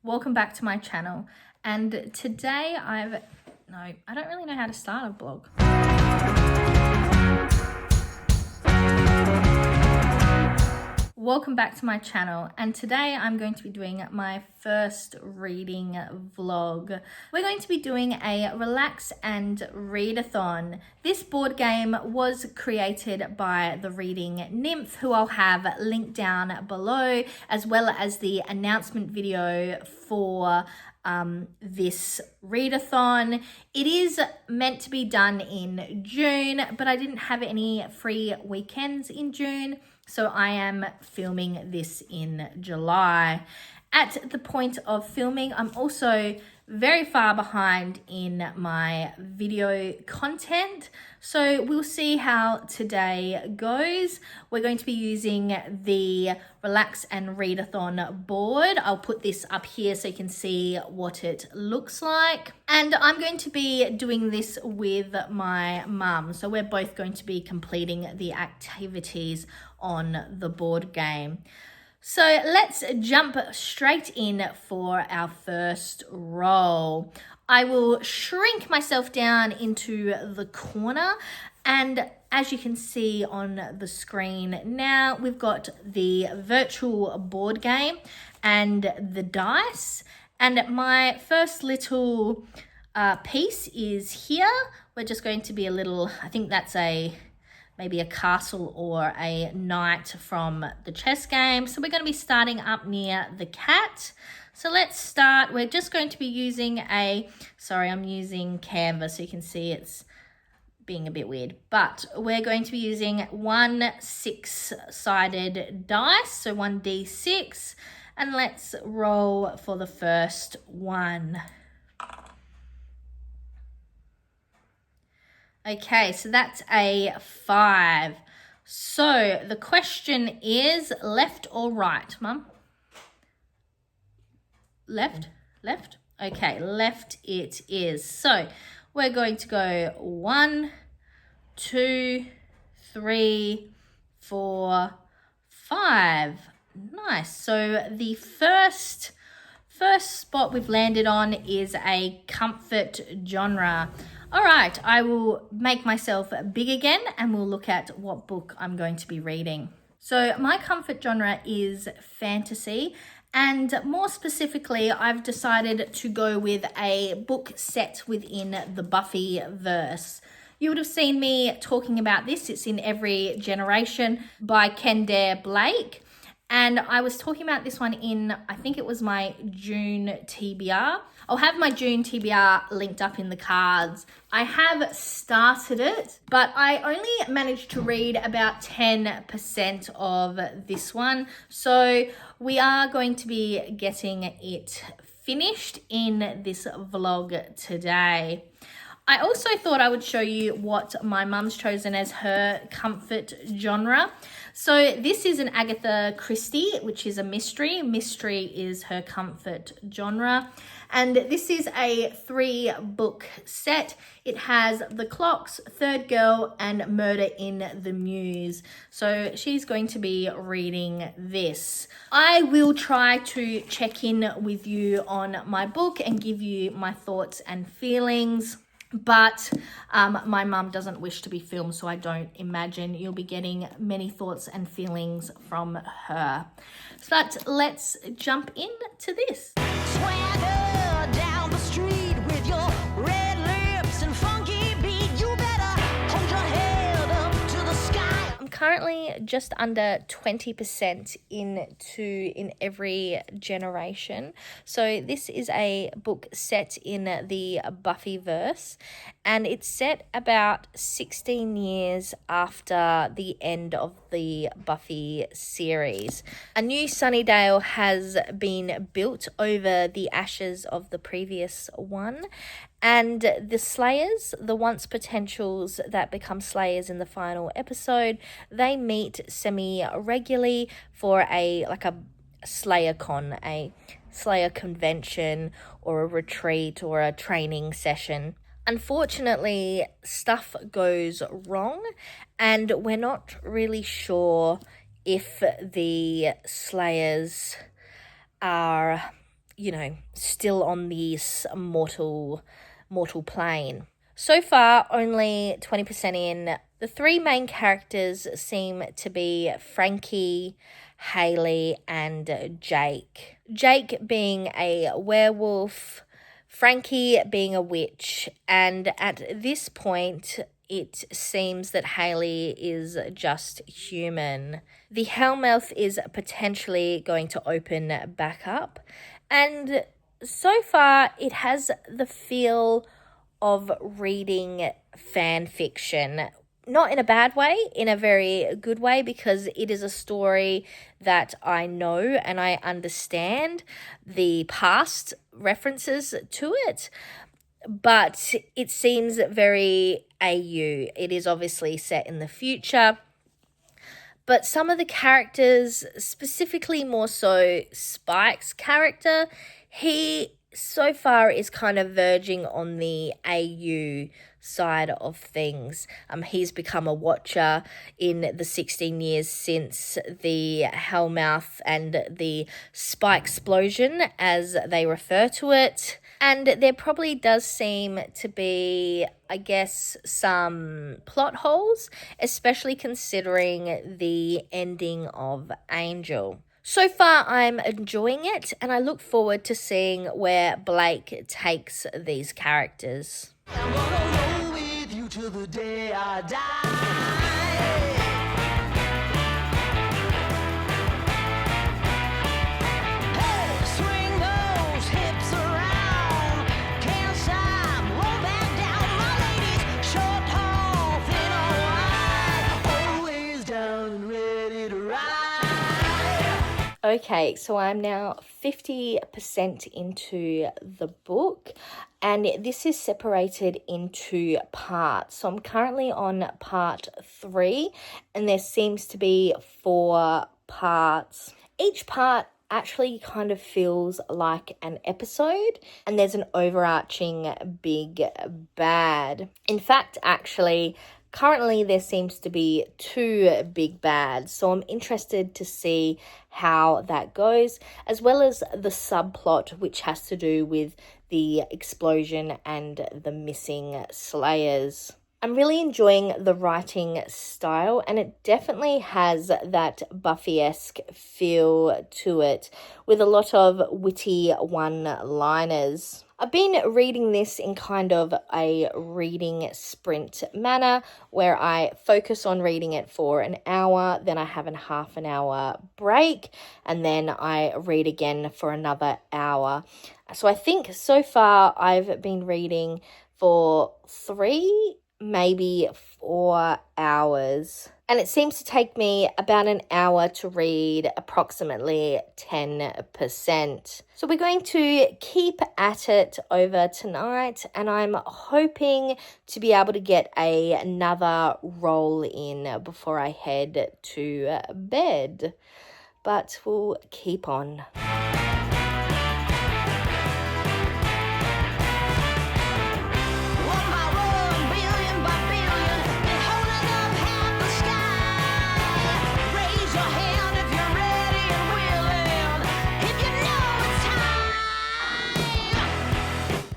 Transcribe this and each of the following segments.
welcome back to my channel. And today I don't really know how to start a vlog. Welcome back to my channel, and today I'm going to be doing my first reading vlog. We're going to be doing a relax and read-athon. This board game was created by the reading Nymph, who I'll have linked down below, as well as the announcement video for this readathon. It is meant to be done in June, but I didn't have any free weekends in June, so I am filming this in July. At the point of filming, I'm also very far behind in my video content, so we'll see how today goes. We're going to be using the Relax and Read-athon board. I'll put this up here so you can see what it looks like. And I'm going to be doing this with my mum, so we're both going to be completing the activities on the board game. So let's jump straight in for our first roll. I will shrink myself down into the corner, and as you can see on the screen now, we've got the virtual board game and the dice. And my first little piece is here. We're just going to be a little, I think that's maybe a castle or a knight from the chess game. So we're going to be starting up near the cat. So let's start. We're just going to be using I'm using Canva so you can see it's being a bit weird, but we're going to be using one 6-sided dice, so 1d6, and let's roll for the first one. Okay, so that's a 5. So the question is left or right, Mum? Left? Left? Okay, left it is. So we're going to go 1, 2, 3, 4, 5. Nice. So the first spot we've landed on is a comfort genre. All right, I will make myself big again and we'll look at what book I'm going to be reading. So my comfort genre is fantasy, and more specifically, I've decided to go with a book set within the Buffy verse. You would have seen me talking about this. It's in Every Generation by Kendare Blake. And I was talking about this one in, I think it was my June TBR. I'll have my June TBR linked up in the cards. I have started it, but I only managed to read about 10% of this one. So we are going to be getting it finished in this vlog today. I also thought I would show you what my mum's chosen as her comfort genre. So this is an Agatha Christie, which is a mystery. Mystery is her comfort genre. And this is a 3-book set. It has The Clocks, Third Girl, and Murder in the Mews. So she's going to be reading this. I will try to check in with you on my book and give you my thoughts and feelings. But my mum doesn't wish to be filmed, so I don't imagine you'll be getting many thoughts and feelings from her. But let's jump into this. Swagger down the street with your red lips and funky beat. You better hold your head up to the sky. I'm currently just under 20% in Every Generation. So this is a book set in the Buffy verse, and it's set about 16 years after the end of the Buffy series. A new Sunnydale has been built over the ashes of the previous one, and the Slayers, the once potentials that become Slayers in the final episode, they meet semi-regularly for a SlayerCon, a Slayer convention or a retreat or a training session. Unfortunately, stuff goes wrong, and we're not really sure if the Slayers are still on this mortal plane. So far, only 20% in. The three main characters seem to be Frankie, Hayley, and Jake. Jake being a werewolf, Frankie being a witch, and at this point, it seems that Hayley is just human. The Hellmouth is potentially going to open back up, and so far it has the feel of reading fan fiction. Not in a bad way, in a very good way, because it is a story that I know and I understand the past references to it, but it seems very AU. It is obviously set in the future, but some of the characters, specifically more so Spike's character, he so far is kind of verging on the AU side of things. He's become a watcher in the 16 years since the Hellmouth and the Spike explosion, as they refer to it. And there probably does seem to be, I guess, some plot holes, especially considering the ending of Angel. So far, I'm enjoying it, and I look forward to seeing where Blake takes these characters. I'm gonna roll with you till the day I die. Hey, swing those hips around. Can't stop, roll back down. My ladies, short, tall, thin or wide, always down and ready to ride. Okay, so I'm now 50% into the book, and this is separated into parts. So I'm currently on part 3, and there seems to be 4 parts. Each part actually kind of feels like an episode, and there's an overarching big bad. In fact, actually, currently there seems to be 2 big bads, so I'm interested to see how that goes, as well as the subplot which has to do with the explosion and the missing slayers. I'm really enjoying the writing style, and it definitely has that Buffy-esque feel to it, with a lot of witty one-liners. I've been reading this in kind of a reading sprint manner, where I focus on reading it for an hour, then I have a half an hour break, and then I read again for another hour. So I think so far I've been reading for 3, maybe 4 hours. And it seems to take me about an hour to read approximately 10%. So we're going to keep at it over tonight, and I'm hoping to be able to get another roll in before I head to bed. But we'll keep on.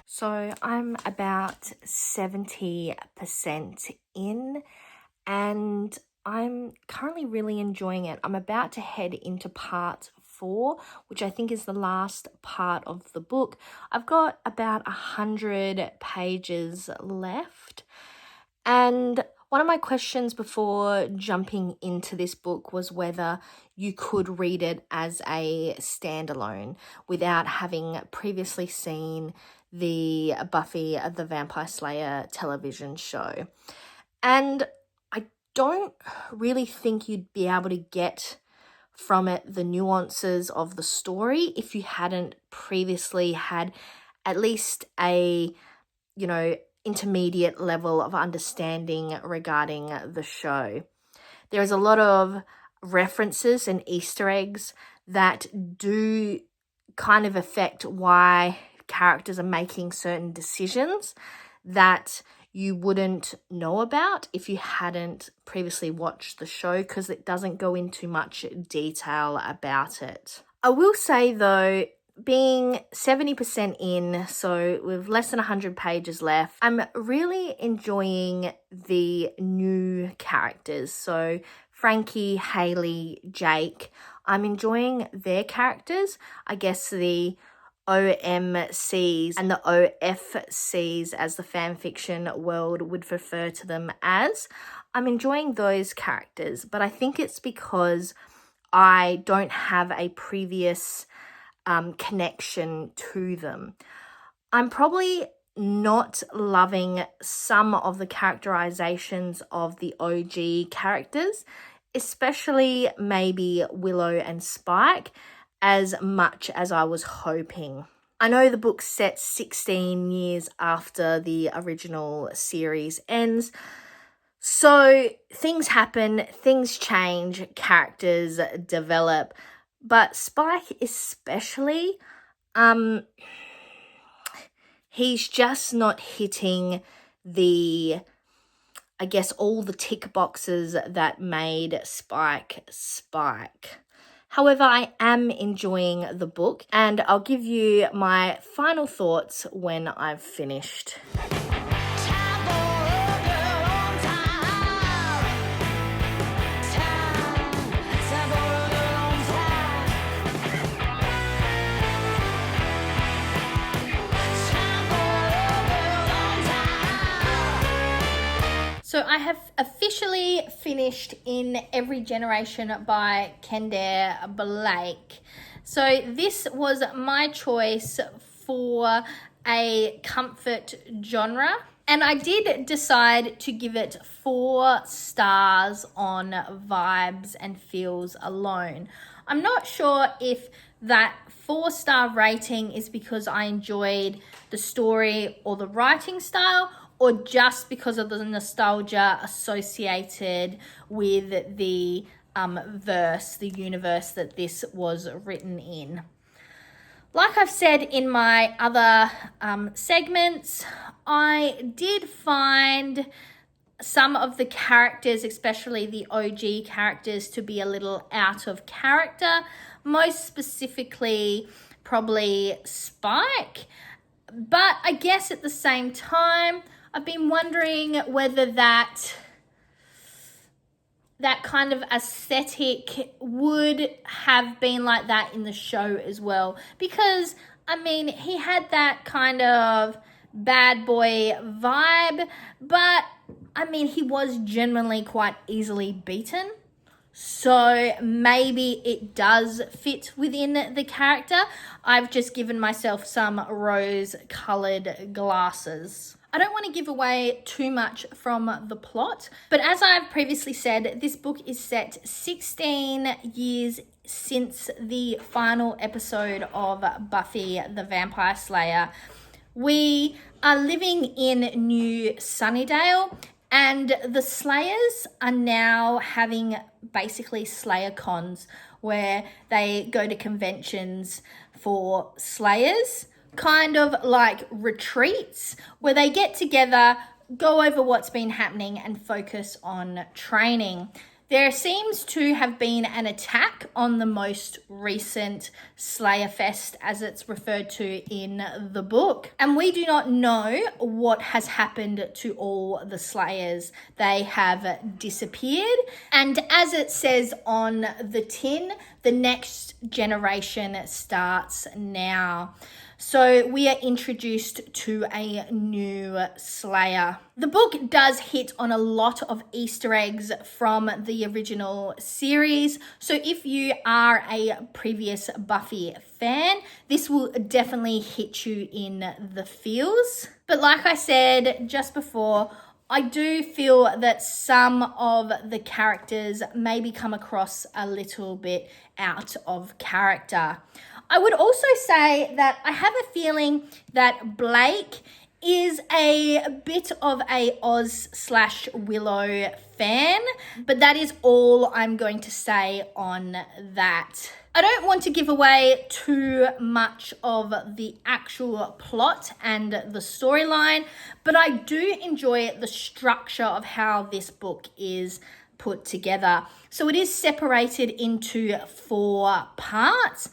So I'm about 70% in, and I'm currently really enjoying it. I'm about to head into part 4, which I think is the last part of the book. I've got about 100 pages left, and one of my questions before jumping into this book was whether you could read it as a standalone without having previously seen the Buffy the Vampire Slayer television show. And I don't really think you'd be able to get from it the nuances of the story if you hadn't previously had at least a, intermediate level of understanding regarding the show. There is a lot of references and Easter eggs that do kind of affect why characters are making certain decisions that you wouldn't know about if you hadn't previously watched the show, because it doesn't go into much detail about it. I will say though, being 70% in, so with less than 100 pages left, I'm really enjoying the new characters. So Frankie, Haley, Jake, I'm enjoying their characters. I guess the OMCs and the OFCs, as the fanfiction world would refer to them as. I'm enjoying those characters, but I think it's because I don't have a previous connection to them. I'm probably not loving some of the characterizations of the OG characters, especially maybe Willow and Spike, as much as I was hoping. I know the book's set 16 years after the original series ends, so things happen, things change, characters develop, but Spike especially, he's just not hitting the, I guess, all the tick boxes that made Spike Spike. However, I am enjoying the book, and I'll give you my final thoughts when I've finished. So I have officially finished In Every Generation by Kendare Blake. So this was my choice for a comfort genre, and I did decide to give it 4 stars on vibes and feels alone. I'm not sure if that 4-star rating is because I enjoyed the story or the writing style, or just because of the nostalgia associated with the verse, the universe that this was written in. Like I've said in my other segments, I did find some of the characters, especially the OG characters, to be a little out of character. Most specifically, probably Spike. But I guess at the same time, I've been wondering whether that kind of aesthetic would have been like that in the show as well. Because, I mean, he had that kind of bad boy vibe, but, I mean, he was genuinely quite easily beaten. So maybe it does fit within the character. I've just given myself some rose-colored glasses. I don't want to give away too much from the plot, but as I've previously said, this book is set 16 years since the final episode of Buffy The Vampire Slayer. We are living in New Sunnydale, and the Slayers are now having basically Slayer cons, where they go to conventions for Slayers, kind of like retreats where they get together, go over what's been happening and focus on training. There seems to have been an attack on the most recent Slayer Fest, as it's referred to in the book. And we do not know what has happened to all the Slayers. They have disappeared. And as it says on the tin, the next generation starts now. So we are introduced to a new Slayer. The book does hit on a lot of Easter eggs from the original series. So if you are a previous Buffy fan, this will definitely hit you in the feels. But like I said just before, I do feel that some of the characters maybe come across a little bit out of character. I would also say that I have a feeling that Blake is a bit of a Oz/Willow fan, but that is all I'm going to say on that. I don't want to give away too much of the actual plot and the storyline, but I do enjoy the structure of how this book is put together. So it is separated into 4 parts.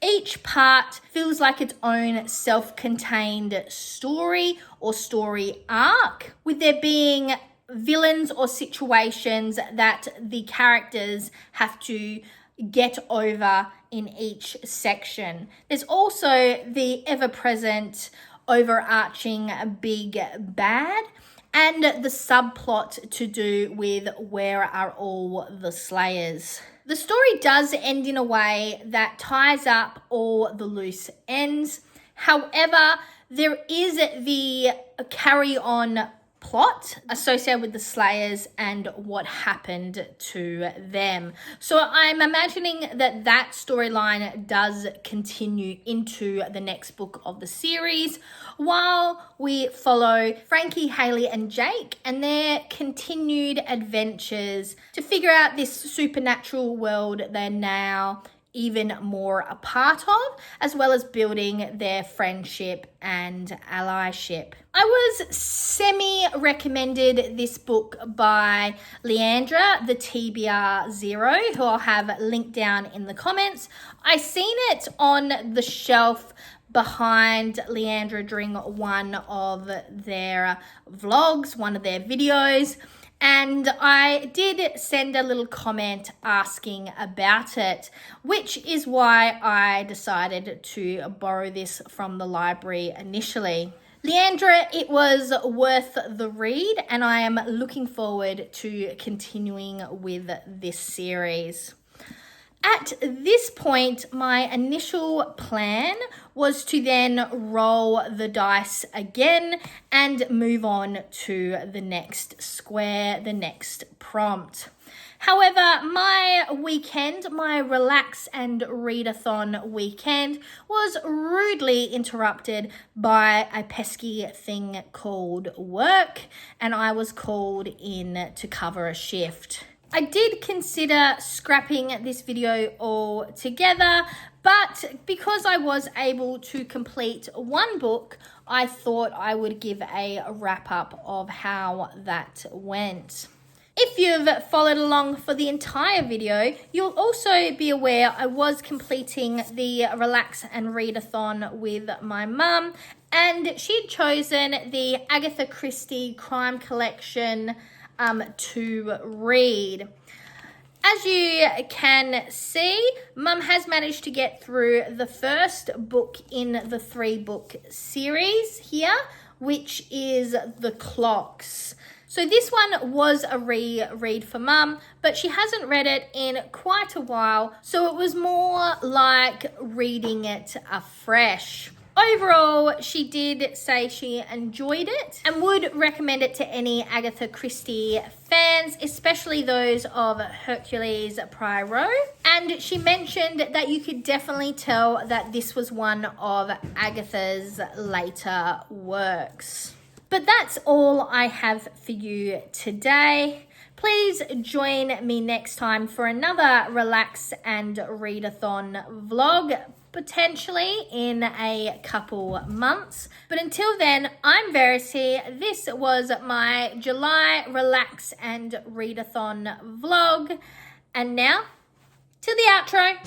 Each part feels like its own self-contained story or story arc, with there being villains or situations that the characters have to get over in each section. There's also the ever-present overarching big bad and the subplot to do with where are all the Slayers. The story does end in a way that ties up all the loose ends. However, there is the carry-on plot associated with the Slayers and what happened to them. So I'm imagining that that storyline does continue into the next book of the series, while we follow Frankie, Haley, and Jake and their continued adventures to figure out this supernatural world they're now even more a part of, as well as building their friendship and allyship. I was semi-recommended this book by Leandra, the TBR0, who I'll have linked down in the comments. I seen it on the shelf behind Leandra during one of their vlogs, one of their videos, and I did send a little comment asking about it, which is why I decided to borrow this from the library initially. Leandra, it was worth the read, and I am looking forward to continuing with this series. At this point, my initial plan was to then roll the dice again and move on to the next square, the next prompt. However, my weekend, my relax and readathon weekend, was rudely interrupted by a pesky thing called work, and I was called in to cover a shift. I did consider scrapping this video altogether, but because I was able to complete one book, I thought I would give a wrap up of how that went. If you've followed along for the entire video, you'll also be aware I was completing the Relax and Read-athon with my mum, and she'd chosen the Agatha Christie crime collection to read. As you can see, Mum has managed to get through the first book in the 3-book series here, which is The Clocks. So this one was a reread for Mum, but she hasn't read it in quite a while, so it was more like reading it afresh. Overall, she did say she enjoyed it and would recommend it to any Agatha Christie fans, especially those of Hercules Poirot. And she mentioned that you could definitely tell that this was one of Agatha's later works. But that's all I have for you today. Please join me next time for another Relax and Readathon vlog, potentially in a couple months. But until then, I'm Verity. This was my July Relax and Readathon vlog. And now, to the outro.